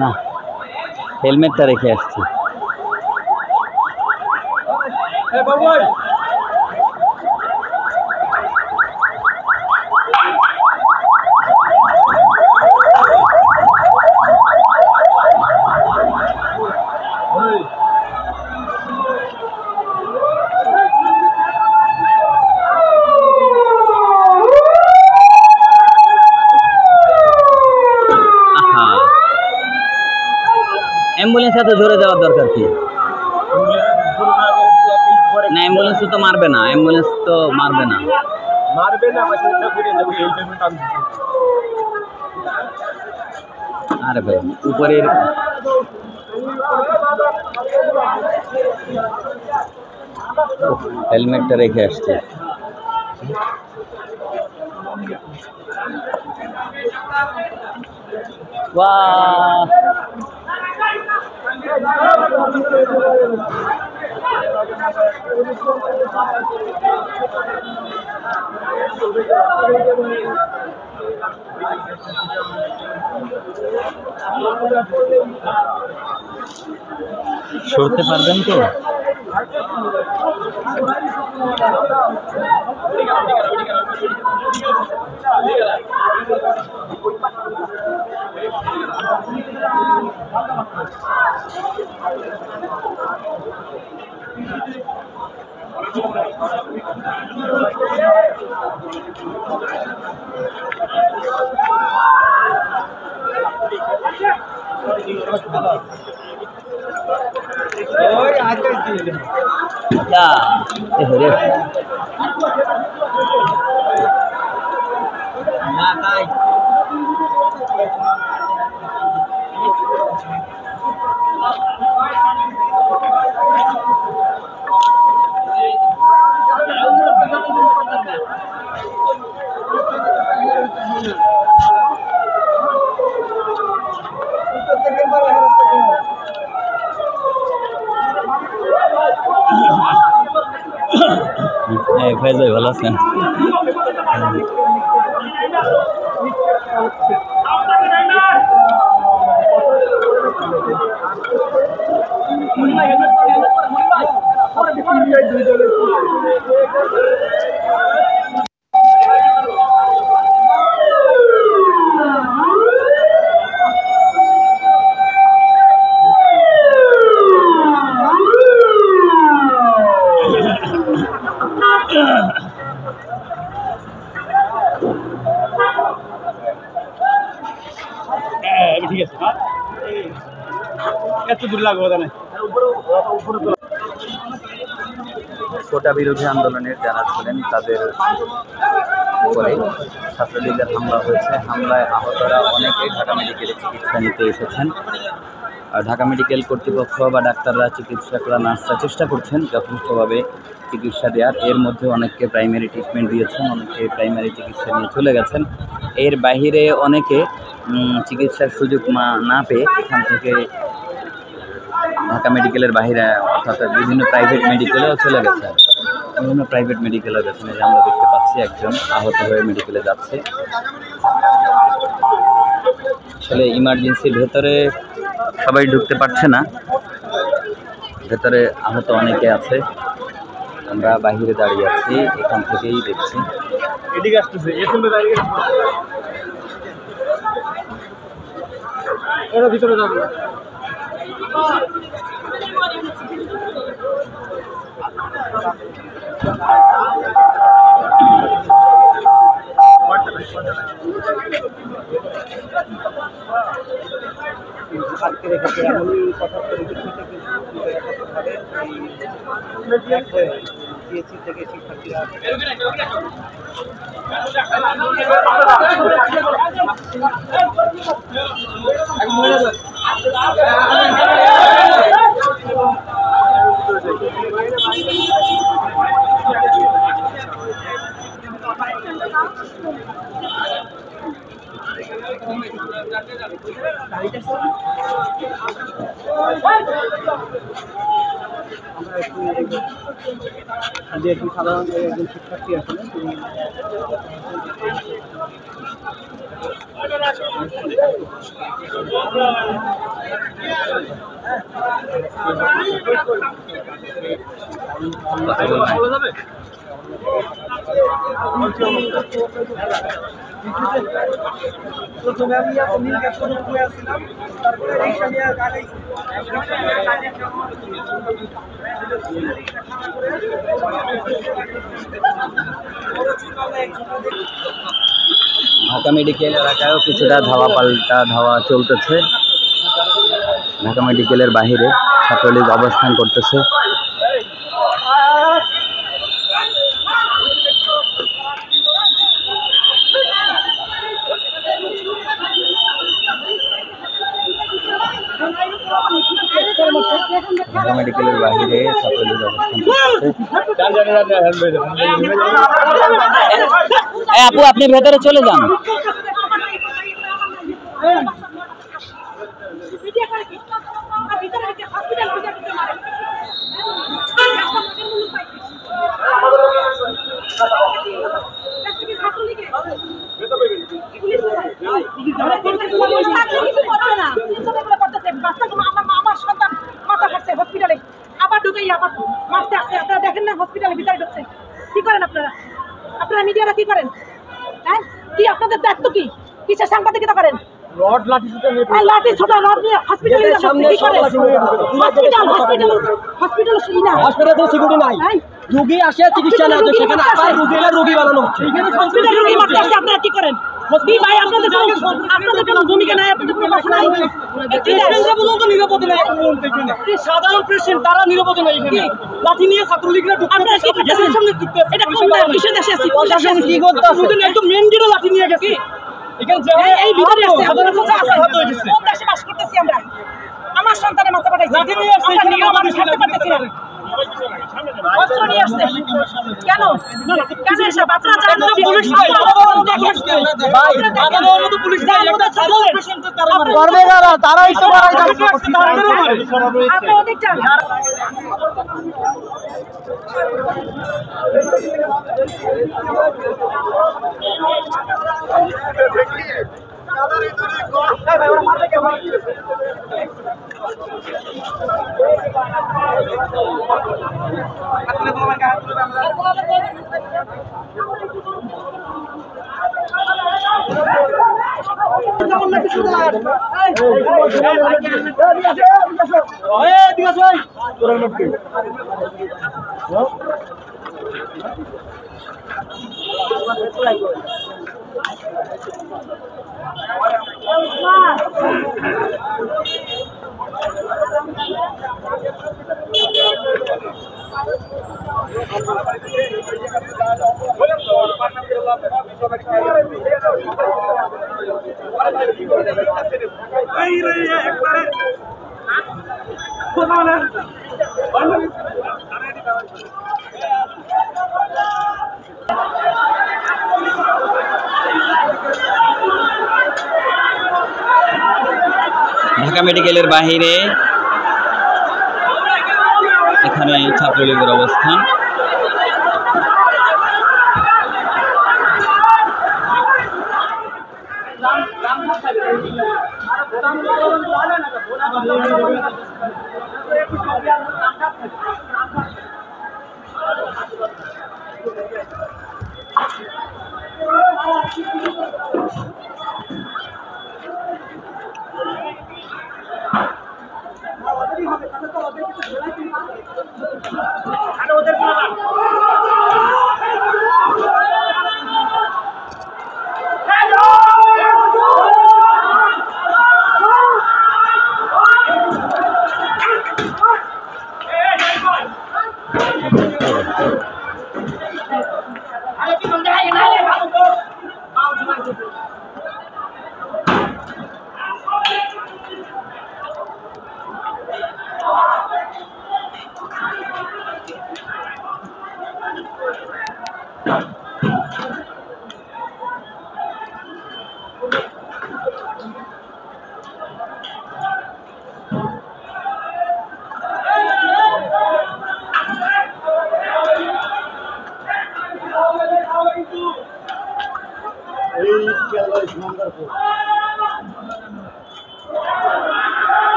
না হেলমেটটা রেখে আসছি। অ্যাম্বুলেন্স এত জোরে যাওয়ার দরকার কি? না অ্যাম্বুলেন্স তো মারবে না, অ্যাম্বুলেন্স তো মারবে না, আরে ভাই উপরের হেলমেটটা রেখে আসছে। বাহ সরতে পারবেন তো? ভাই ভালো আছেন? ঠিক আছে, এত দূর লাগবে না। কোটা বিরোধী আন্দোলনের যারা ছিলেন তাদের উপরে ছাত্রলীগের হামলা হয়েছে। হামলায় আহতরা অনেকেই ঢাকা মেডিকেলে চিকিৎসা নিতে এসেছেন। আর ঢাকা মেডিকেল কর্তৃপক্ষ বা ডাক্তাররা, চিকিৎসকরা, নার্সরা চেষ্টা করছেন যথেষ্টভাবে চিকিৎসা দেওয়ার। এর মধ্যে অনেককে প্রাইমারি ট্রিটমেন্ট দিয়েছেন, অনেকে প্রাইমারি চিকিৎসা নিয়ে চলে গেছেন। এর বাহিরে অনেকে চিকিৎসার সুযোগ না পেয়ে এখান থেকে ঢাকা মেডিকেলের বাইরে অর্থাৎ বিভিন্ন প্রাইভেট মেডিকেলেও চলে গেছেন, বিভিন্ন প্রাইভেট মেডিকেলেও গেছেন। এই যে আমরা দেখতে পাচ্ছি একজন আহত হয়ে মেডিকেলে যাচ্ছে। আসলে ইমার্জেন্সির ভেতরে সবাই ঢুকতে পারছে না, ভেতরে আহত অনেকে আছে। আমরা বাহিরে দাঁড়িয়ে আছি, এখান থেকেই দেখছি। এদিকে আসতেছে, এরা ভিতরে যাবে। আটকে রেখেছে এমন কথা পিএসসি থেকে শিক্ষার্থীরা সাধারণ একজন শিক্ষার্থী আসলে প্রথমে আমি নীল গাছ আসছিলাম, তারপরে রিক্সা নিয়ে গাড়ি ঢাকা মেডিকেল এলাকায়ও কিছুটা ধাওয়া পাল্টা ধাওয়া চলতেছে। ঢাকা মেডিকেলের বাহিরে ছাত্রলীগ অবস্থান করতেছে। ঢাকা মেডিকেলের বাহিরে ছাত্রলীগ অবস্থান করতেছে। আপু আপনি ভেতরে চলে যান। হসপিটালে আবার ঢুকে আবার মারতে আসছে। আপনারা দেখেন না হসপিটালে ভিতরে ঢুকছে। কি করেন আপনারা? আপনারা মিডিয়ারা কি করেন? হ্যাঁ, কি আপনাদের দায়িত্ব কি? কিসের সাংবাদিকতা করেন? রড লাঠি লাঠি ছোট রড নিয়ে হসপিটালে সামনে হসপিটাল তো সিকিউরিটি নাই, রোগী আসে চিকিৎসা না হচ্ছে, সেখানে আবার রোগী বানানো হচ্ছে। হসপিটাল রোগী মারতে আসছে, আপনারা কি করেন? কি ভাই আপনাদের কোনো ভূমিকা নাই, আপনাদের কোনো কথা নাই। নিরাপদে নাই, সাধারণ পেশেন্ট তারা নিরাপদে নাই। এখানে লাঠি নিয়ে ছাত্রলীগরা আপনারা কি করতেছেন? এটা কোন কিসের দেশে আছি? প্রশাসন কি করতেছে? একদম মেন গেটে লাঠি নিয়ে গেছে। এই ভিতরে আছে আমাদের কথা আছে। কোন দেশে বাস করতেছি আমরা? আমার সন্তানের মাথা পাঠাইছে, লাঠি নিয়ে আসছে, আমরা নিরীহ মানুষ থাকতে পারতেছি না। অস্ত্র নিয়ে আসছে কেন? কেন এসব? আপনারা জানেন না পুলিশ ভাই, আমাদের মতো পুলিশ ভাই একটা সাধারণ পেশেন্টের তারা মারে, করবে যারা তারাই তো মারাই যাচ্ছে। আপনি অধিক জানেন। ঢাকা মেডিকেলের বাহিরে এখানে ছাত্রলীগের অবস্থান।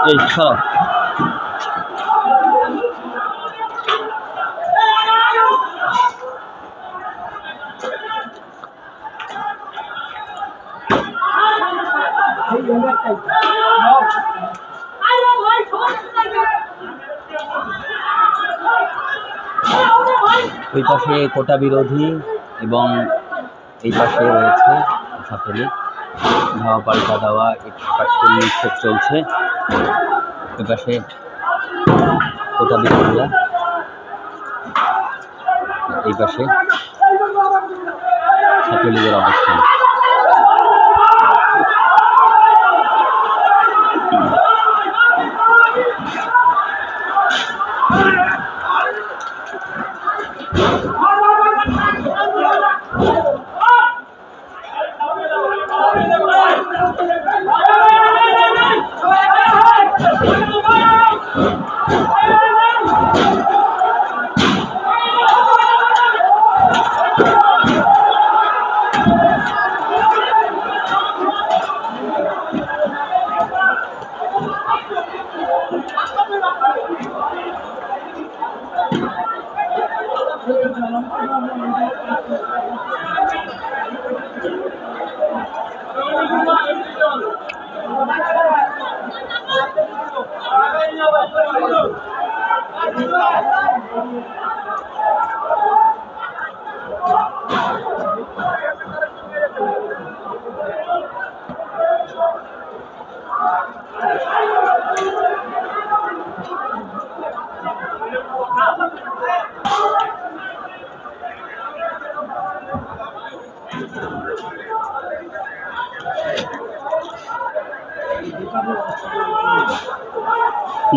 এই সব ওই পাশে কোটা বিরোধী এবং এই পাশে রয়েছে ছাত্রলীগ, ধাওয়া পাল্টা দেওয়া, পাটকেল নিক্ষেপ চলছে। ওই পাশে কোটা বিরোধীরা, এই পাশে ছাত্রলীগের অবস্থান।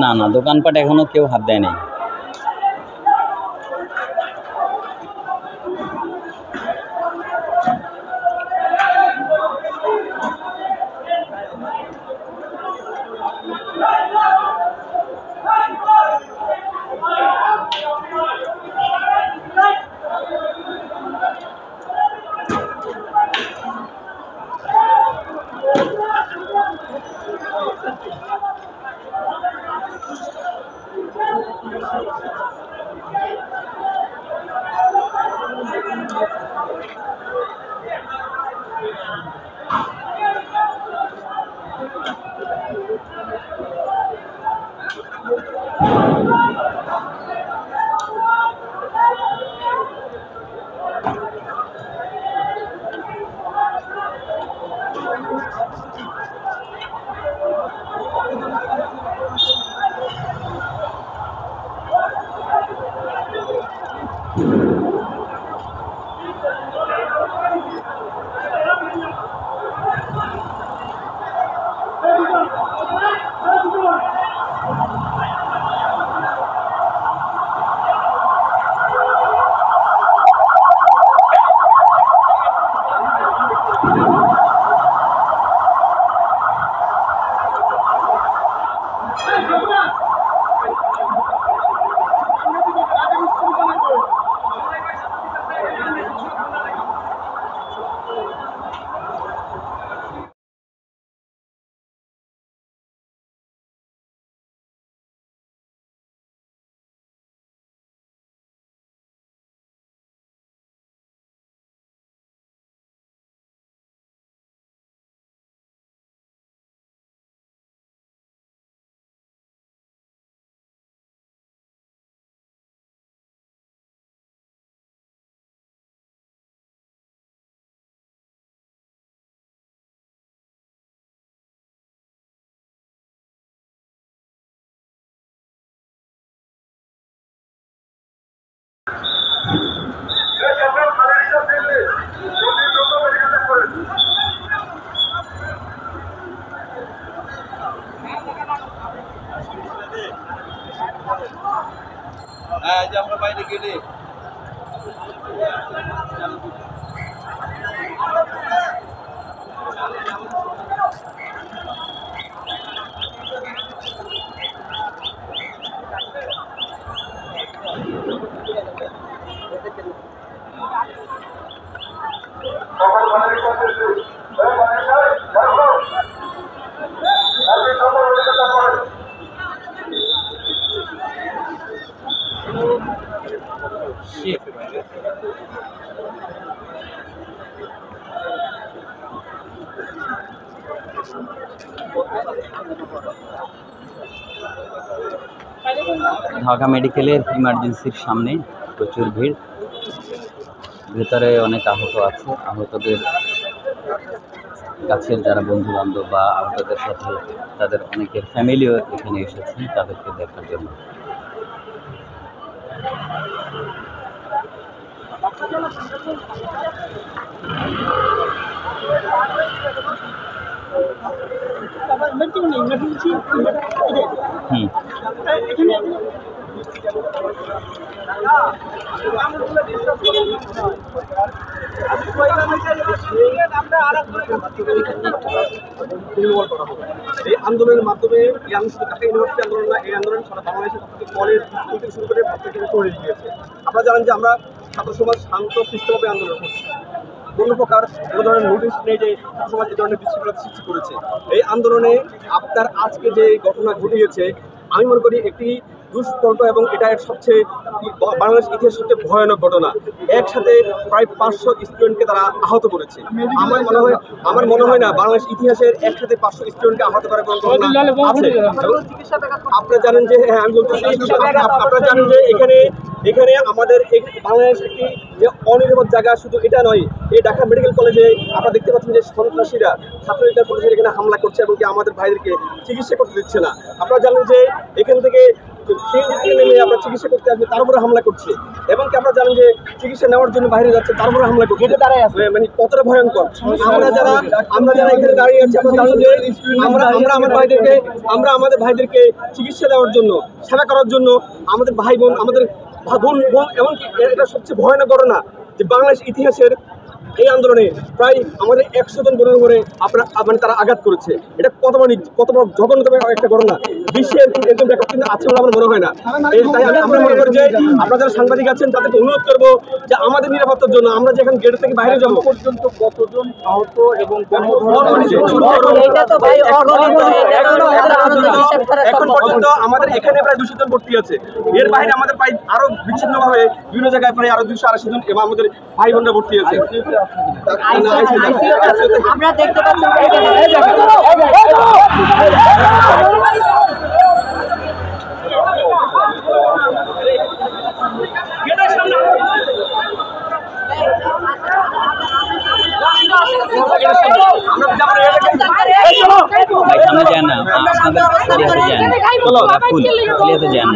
না না, দোকানপাট এখনো কেউ হাত দেয় নাই। আমরা বাইরে গেলে ঢাকা মেডিকেলের ইমার্জেন্সির সামনে প্রচুর ভিড়, ভেতরে অনেক আহত আছে। আহতদের কাছের যারা বন্ধু বান্ধব বা আহতদের সাথে তাদের অনেকের ফ্যামিলিও এখানে এসেছেন তাদেরকে দেখার জন্য। এই আন্দোলনের মাধ্যমে ঢাকা ইউনিভার্সিটি আন্দোলন না, এই আন্দোলন সারা বাংলাদেশের কলেজ স্কুল থেকে শুরু করে প্রত্যেকের শহরে গিয়েছে। আপনারা জানেন যে আমরা ছাত্র সমাজ শান্ত সুষ্ঠুভাবে আন্দোলন করছি, কোনো প্রকার কোনো ধরনের নোটিশ নেই যে ছাত্র সমাজ এই ধরনের বিশৃঙ্খলা সৃষ্টি করেছে। এই আন্দোলনে আপনার আজকে যে ঘটনা ঘটিয়েছে আমি মনে করি একটি দুষ্কর্ম এবং এটা সবচেয়ে বাংলাদেশ ইতিহাসের সবচেয়ে ভয়ানক ঘটনা। একসাথে প্রায় 500 স্টুডেন্টকে তারা আহত করেছে। আমার মনে হয় না বাংলাদেশ ইতিহাসের একসাথে 500 স্টুডেন্টকে আহত করার কোনো ঘটনা আছে। আপনারা জানেন যে আমি বলতেছি আপনারা জানেন যে এখানে আমাদের বাংলাদেশ একটি যে অনিরাপদ জায়গা, শুধু এটা নয়, এই ঢাকা মেডিকেল কলেজে আপনারা দেখতে পাচ্ছেন যে সন্ত্রাসীরা ছাত্রলীগের পুলিশের এখানে হামলা করছে এবং আমাদের ভাইদেরকে চিকিৎসা করতে দিচ্ছে না। আপনারা জানেন যে এখান থেকে আমরা চিকিৎসা করতে আসবে তার উপরে হামলা করছে এবং আমরা জানেন যে চিকিৎসা নেওয়ার জন্য বাইরে যাচ্ছে তার উপরে হামলা করছে। মানে কতটা ভয়ঙ্কর। আমরা যারা এখানে দাঁড়িয়ে আছি আমরা জানেন যে আমরা আমাদের ভাইদেরকে চিকিৎসা দেওয়ার জন্য, সেবা করার জন্য আমাদের ভাই বোন, আমাদের বোন এমনকি এটা সবচেয়ে ভয়ানক ঘটনা যে বাংলাদেশ ইতিহাসের এই আন্দোলনে প্রায় আমাদের 100 জন বোনের উপরে মানে তারা আঘাত করেছে। এটা কত বড় জঘন্যতম একটা ঘটনা, বিশ্বের এরকম রেকর্ড কিন্তু আছে বলে আমার মনে হয় না। তাই আমরা মনে করি যে আপনারা যারা সাংবাদিক আছেন তাদেরকে অনুরোধ করবো যে আমাদের নিরাপত্তার জন্য আমরা যে এখন গেট থেকে বাইরে যাবো পর্যন্ত কতজন আহত এবং এখন পর্যন্ত আমাদের এখানে প্রায় 200 জন ভর্তি আছে। এর বাইরে আমাদের প্রায় আরো বিচ্ছিন্নভাবে বিভিন্ন জায়গায় প্রায় আরো 280 জন এবং আমাদের ভাই বোনরা ভর্তি আছে। আমরা দেখতে পাচ্ছি ভাই সামনে যায় না, আপনাদের যায় না, ফুল যায় না।